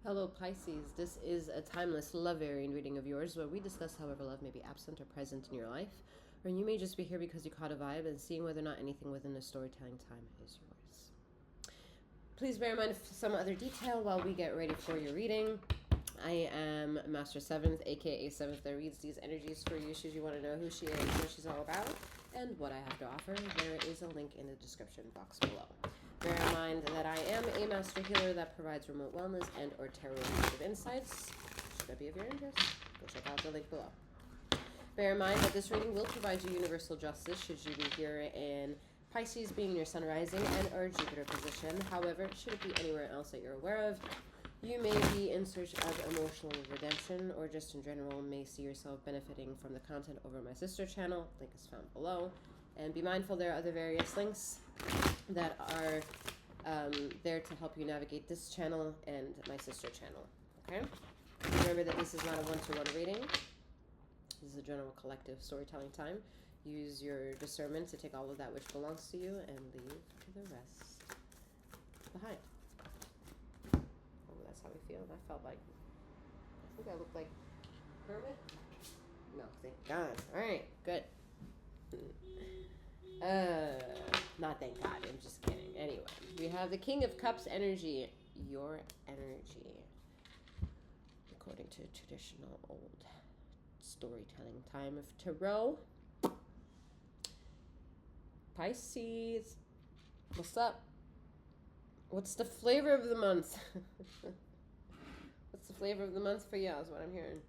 Hello Pisces, this is a timeless love variant reading of yours where we discuss however love may be absent or present in your life, or you may just be here because you caught a vibe and seeing whether or not anything within the storytelling time is yours. Please bear in mind some other detail while we get ready for your reading. I am Master Seventh, aka Seventh, that reads these energies for you should you want to know who she is, what she's all about, and what I have to offer. There is a link in the description box below. Bear in mind that I am a master healer that provides remote wellness and or tarot-related insights. Should that be of your interest? Go check out the link below. Bear in mind that this reading will provide you universal justice should you be here in Pisces being your sun rising and or Jupiter position. However, should it be anywhere else that you're aware of, you may be in search of emotional redemption or just in general may see yourself benefiting from the content over my sister channel. Link is found below. And be mindful there are other various links that are there to help you navigate this channel and my sister channel. Okay? Remember that this is not a one-to-one reading. This is a general collective storytelling time. Use your discernment to take all of that which belongs to you and leave the rest behind. Oh, that's how we feel. I felt like, I think I look like Hermit. No, thank God. All right, good. Not thank God. I'm just kidding. Anyway, we have the King of Cups energy. Your energy. According to traditional old storytelling time of tarot. Pisces. What's up? What's the flavor of the month? What's the flavor of the month for you is what I'm hearing.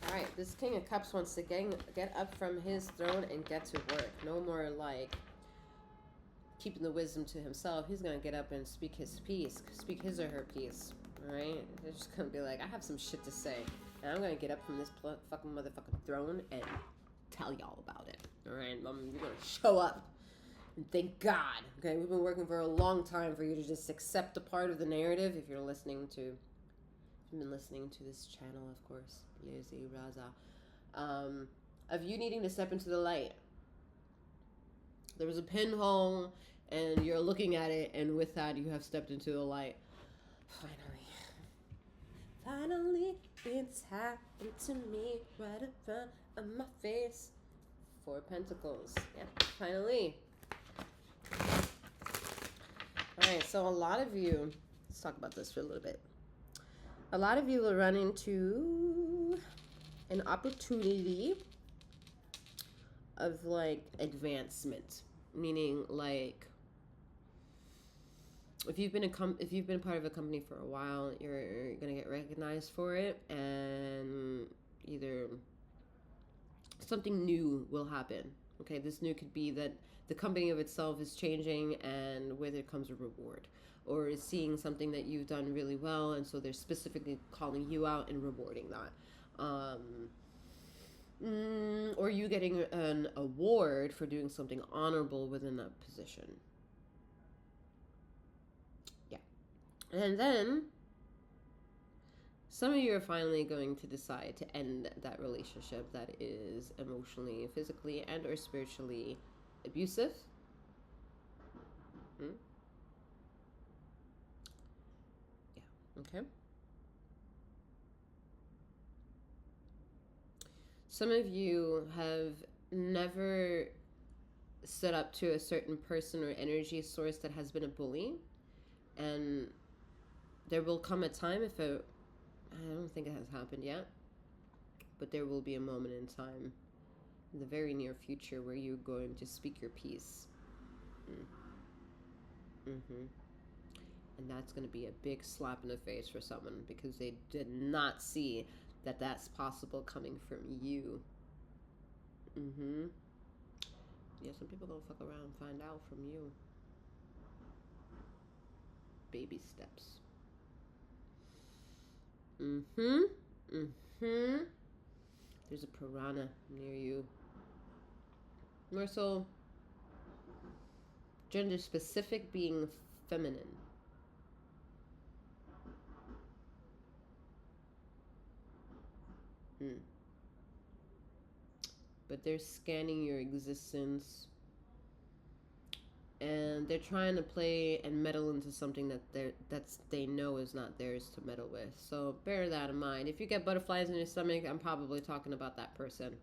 Alright, this King of Cups wants to get up from his throne and get to work. No more like keeping the wisdom to himself. He's going to get up and speak his piece. Speak his or her piece. Alright? They're just going to be like, I have some shit to say. And I'm going to get up from this fucking motherfucking throne and tell y'all about it. Alright? You're going to show up. And thank God. Okay? We've been working for a long time for you to just accept a part of the narrative if you're listening to... I've been listening to this channel, of course, Lazy Raza, of you needing to step into the light. There was a pinhole, and you're looking at it, and with that, you have stepped into the light. Finally, it's happened to me right in front of my face. 4 Pentacles. Yeah, finally. All right, so a lot of you, let's talk about this for a little bit. A lot of you will run into an opportunity of like advancement, meaning like if you've been part of a company for a while, you're gonna get recognized for it, and either something new will happen. Okay, this new could be that the company of itself is changing and with it comes a reward. Or is seeing something that you've done really well and so they're specifically calling you out and rewarding that. Or you getting an award for doing something honorable within that position. Yeah. And then some of you are finally going to decide to end that relationship that is emotionally, physically, and or spiritually abusive. Yeah, okay. Some of you have never stood up to a certain person or energy source that has been a bully. And there will come a time I don't think it has happened yet, but there will be a moment in time in the very near future where you're going to speak your piece. And that's going to be a big slap in the face for someone because they did not see that that's possible coming from you. Yeah, some people don't fuck around and find out from you. Baby steps. There's a piranha near you. More so, gender specific, being feminine. Hmm. But they're scanning your existence, and they're trying to play and meddle into something they know is not theirs to meddle with. So bear that in mind. If you get butterflies in your stomach, I'm probably talking about that person.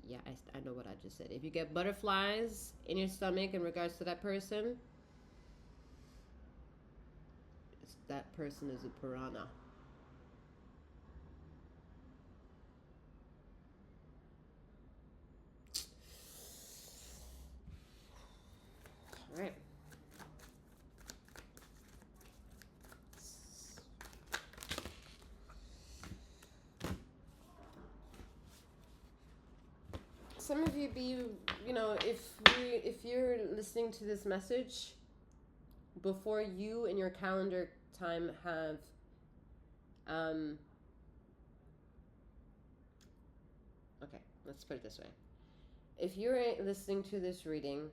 Yeah, I know what I just said. If you get butterflies in your stomach in regards to that person, that person is a piranha. All right. Some of you if you're listening to this message before you in your calendar time have okay, let's put it this way. If you're listening to this reading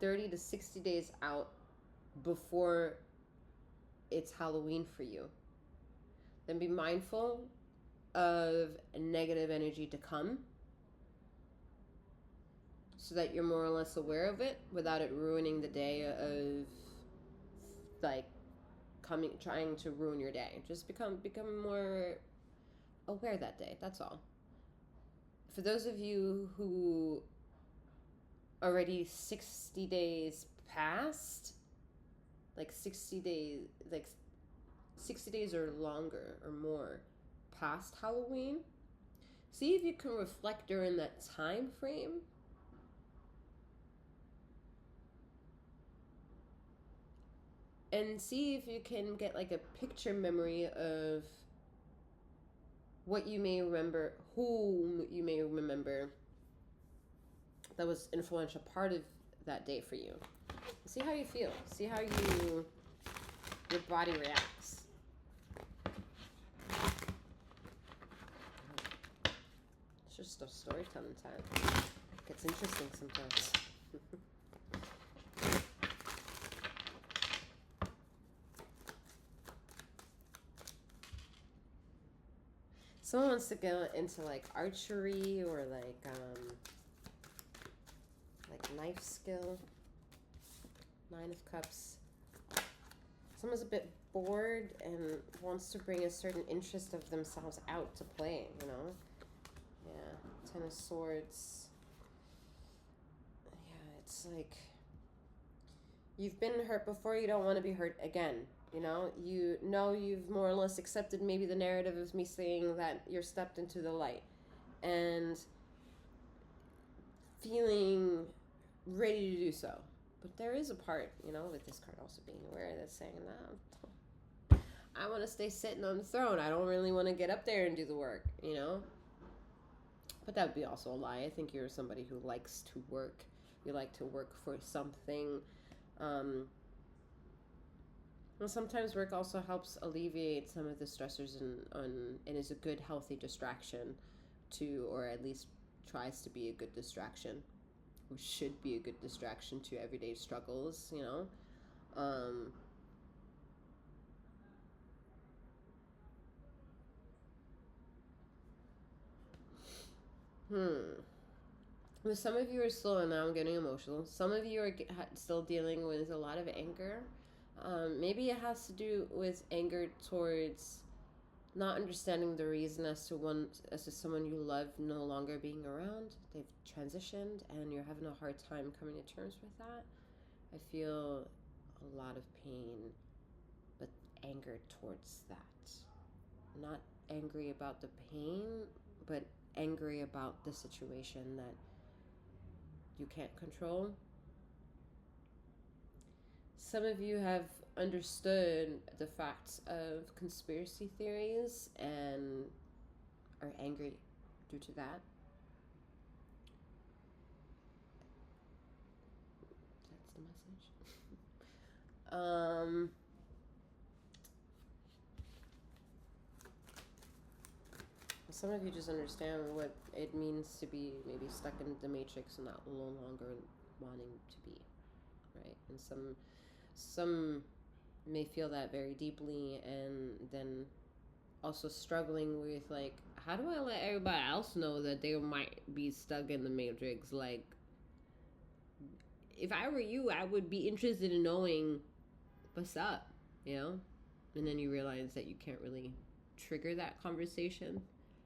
30 to 60 days out before it's Halloween for you, then be mindful of negative energy to come so that you're more or less aware of it without it ruining the day of like trying to ruin your day. Just become more aware that day. That's all. For those of you who already 60 days past, like 60 days or longer or more past Halloween, see if you can reflect during that time frame and see if you can get like a picture memory of what you may remember, whom you may remember that was influential part of that day for you. See how you feel. See how your body reacts. It's just a storytelling time. It gets interesting sometimes. Someone wants to go into like archery or like knife skill. 9 of Cups. Someone's a bit bored and wants to bring a certain interest of themselves out to play, you know? Yeah, 10 of Swords. Yeah, it's like you've been hurt before, you don't want to be hurt again. You know you've more or less accepted maybe the narrative of me saying that you're stepped into the light and feeling ready to do so. But there is a part, with this card also being aware that's saying, no, I want to stay sitting on the throne. I don't really want to get up there and do the work, But that would be also a lie. I think you're somebody who likes to work. You like to work for something. And sometimes work also helps alleviate some of the stressors and is a good, healthy distraction to, or at least tries to be a good distraction. Should be a good distraction to everyday struggles, Well, some of you are still, and now I'm getting emotional. Some of you are still dealing with a lot of anger. Maybe it has to do with anger towards not understanding the reason as to someone you love no longer being around. They've transitioned and you're having a hard time coming to terms with that. I feel a lot of pain, but anger towards that. Not angry about the pain, but angry about the situation that you can't control. Some of you have understood the facts of conspiracy theories and are angry due to that. That's the message. Some of you just understand what it means to be maybe stuck in the matrix and not no longer wanting to be, right? And some may feel that very deeply, and then also struggling with, like, how do I let everybody else know that they might be stuck in the matrix? Like, if I were you, I would be interested in knowing what's up, you know? And then you realize that you can't really trigger that conversation,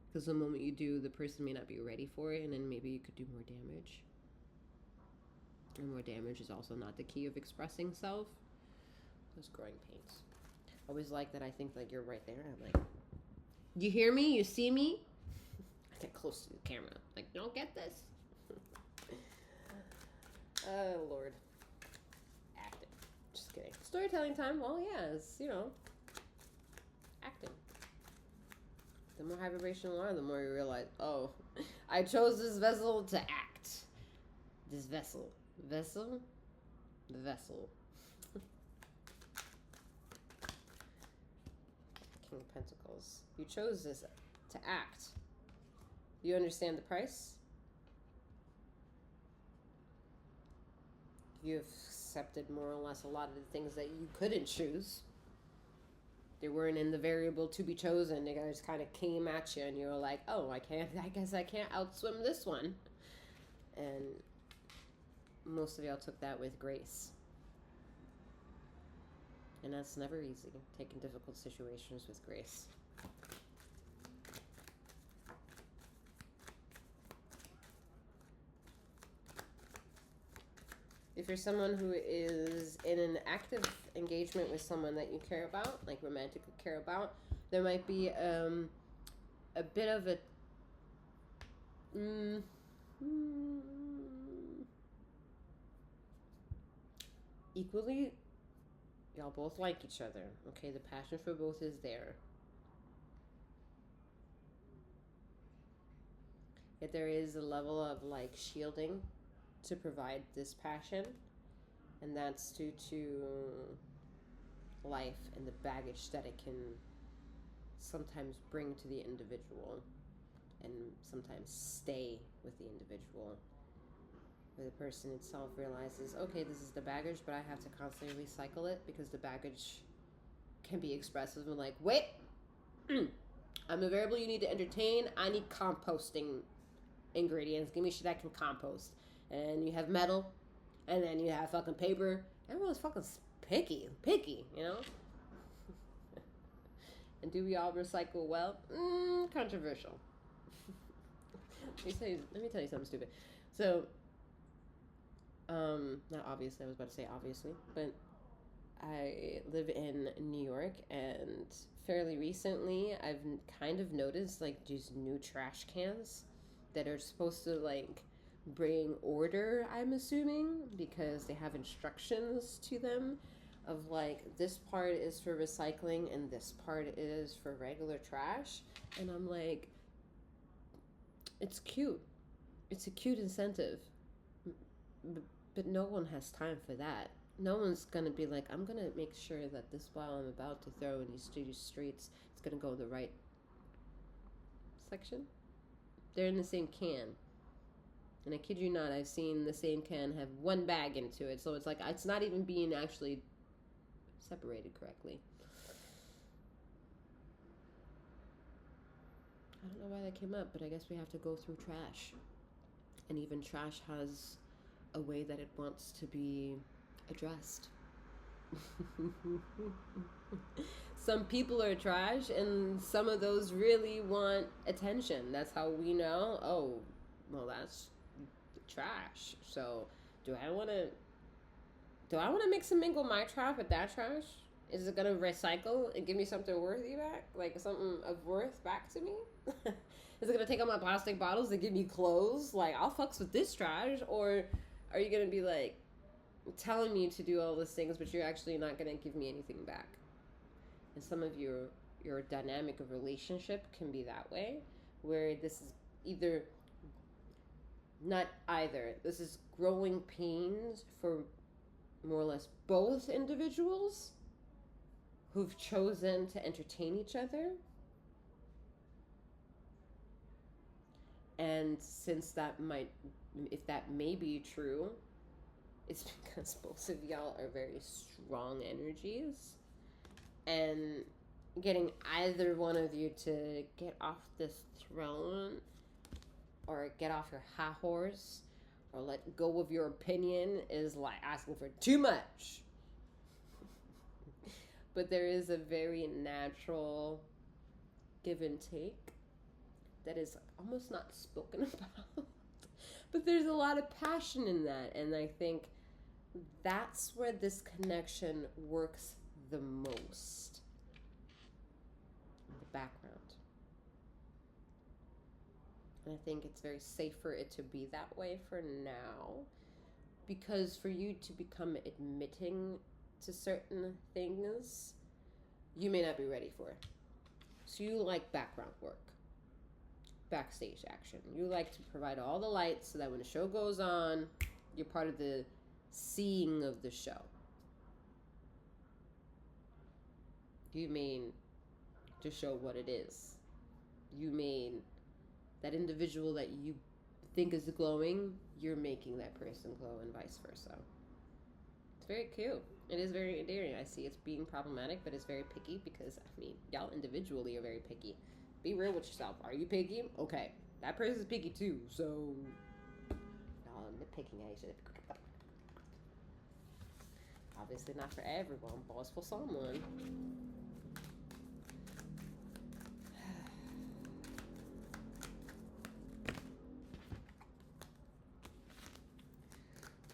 because the moment you do, the person may not be ready for it, and then maybe you could do more damage. And more damage is also not the key of expressing self. Those growing pains. Always like that. I think that you're right there. I'm like, you hear me? You see me? I get close to the camera. Like, you don't get this? Oh, Lord. Acting. Just kidding. Storytelling time. Well, yeah, it's, acting. The more high vibrational you are, the more you realize, oh, I chose this vessel to act. This vessel. Vessel? The vessel. King of Pentacles. You chose this to act. You understand the price? You have accepted more or less a lot of the things that you couldn't choose. They weren't in the variable to be chosen. They just kind of came at you, and you were like, oh, I guess I can't outswim this one. And most of y'all took that with grace. And that's never easy, taking difficult situations with grace. If you're someone who is in an active engagement with someone that you care about, like romantically care about, there might be a bit of a equally, y'all both like each other. Okay, the passion for both is there. Yet there is a level of like shielding to provide this passion, and that's due to life and the baggage that it can sometimes bring to the individual, and sometimes stay with the individual, where the person itself realizes, okay, this is the baggage, but I have to constantly recycle it, because the baggage can be expressive and like, wait, I'm a variable you need to entertain. I need composting ingredients. Give me shit I can compost. And you have metal, and then you have fucking paper. Everyone's fucking picky, And do we all recycle well? Controversial. Let me tell you something stupid. So, not obviously, I was about to say obviously, but I live in New York, and fairly recently I've kind of noticed like these new trash cans that are supposed to like bring order, I'm assuming, because they have instructions to them of like, this part is for recycling and this part is for regular trash. And I'm like, it's cute. It's a cute incentive. But no one has time for that. No one's going to be like, I'm going to make sure that this bottle I'm about to throw in these streets, it's going to go in the right section. They're in the same can. And I kid you not, I've seen the same can have one bag into it. So it's like, it's not even being actually separated correctly. I don't know why that came up, but I guess we have to go through trash. And even trash has a way that it wants to be addressed. Some people are trash, and some of those really want attention. That's how we know, oh, well, that's trash. So do I want to mix and mingle my trash with that trash? Is it going to recycle and give me something worthy back? Like something of worth back to me? Is it going to take out my plastic bottles and give me clothes? Like, I'll fucks with this trash. Or are you going to be like telling me to do all these things, but you're actually not going to give me anything back? And some of your dynamic of relationship can be that way, where this is either, not either, this is growing pains for more or less both individuals who've chosen to entertain each other. And since if that may be true, it's because both of y'all are very strong energies. and getting either one of you to get off this throne or get off your high horse or let go of your opinion is like asking for too much. But there is a very natural give and take that is almost not spoken about. But there's a lot of passion in that, and I think that's where this connection works the most. The background. And I think it's very safe for it to be that way for now, because for you to become admitting to certain things, you may not be ready for it. So you like background work, backstage action. You like to provide all the lights so that when the show goes on, you're part of the seeing of the show. You mean to show what it is. You mean that individual that you think is glowing, you're making that person glow, and vice versa. It's very cute. It is very endearing. I see it's being problematic, but it's very picky because, I mean, y'all individually are very picky. Be real with yourself. Are you picky? Okay. That person's picky too, so y'all nitpicking at each other. Obviously not for everyone, but it's for someone.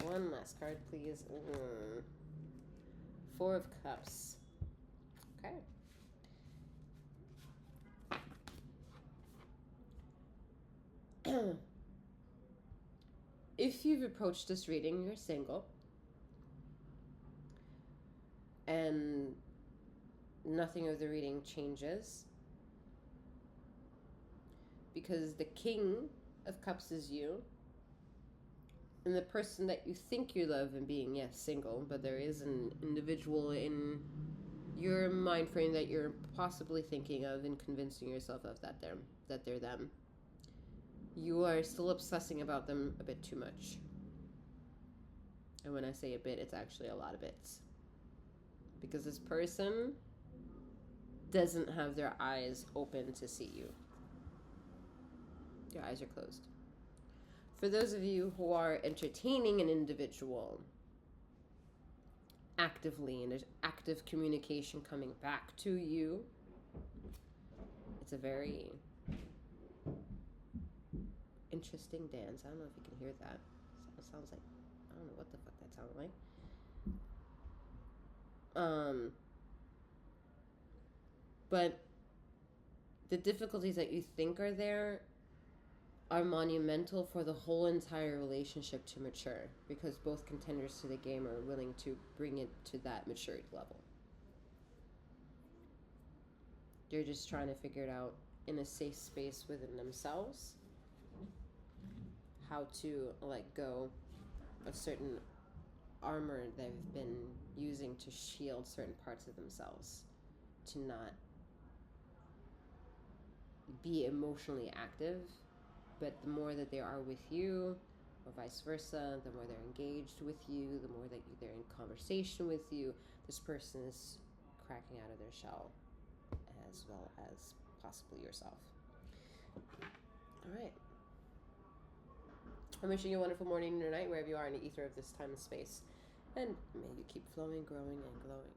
One last card, please. Four of Cups. Okay. If you've approached this reading, you're single, and nothing of the reading changes, because the King of Cups is you, and the person that you think you love and being, yes, single, but there is an individual in your mind frame that you're possibly thinking of and convincing yourself of that they're them. You are still obsessing about them a bit too much. And when I say a bit, it's actually a lot of bits. Because this person doesn't have their eyes open to see you. Your eyes are closed. For those of you who are entertaining an individual actively, and there's active communication coming back to you, it's a very interesting dance. I don't know if you can hear that. It sounds like, I don't know what the fuck that sounded like. But the difficulties that you think are there are monumental for the whole entire relationship to mature, because both contenders to the game are willing to bring it to that maturity level. They're just trying to figure it out in a safe space within themselves, how to let go of certain armor they've been using to shield certain parts of themselves, to not be emotionally active. But the more that they are with you, or vice versa, the more they're engaged with you, the more that they're in conversation with you, this person is cracking out of their shell, as well as possibly yourself. All right. I'm wishing you a wonderful morning or night, wherever you are in the ether of this time and space. And may you keep flowing, growing, and glowing.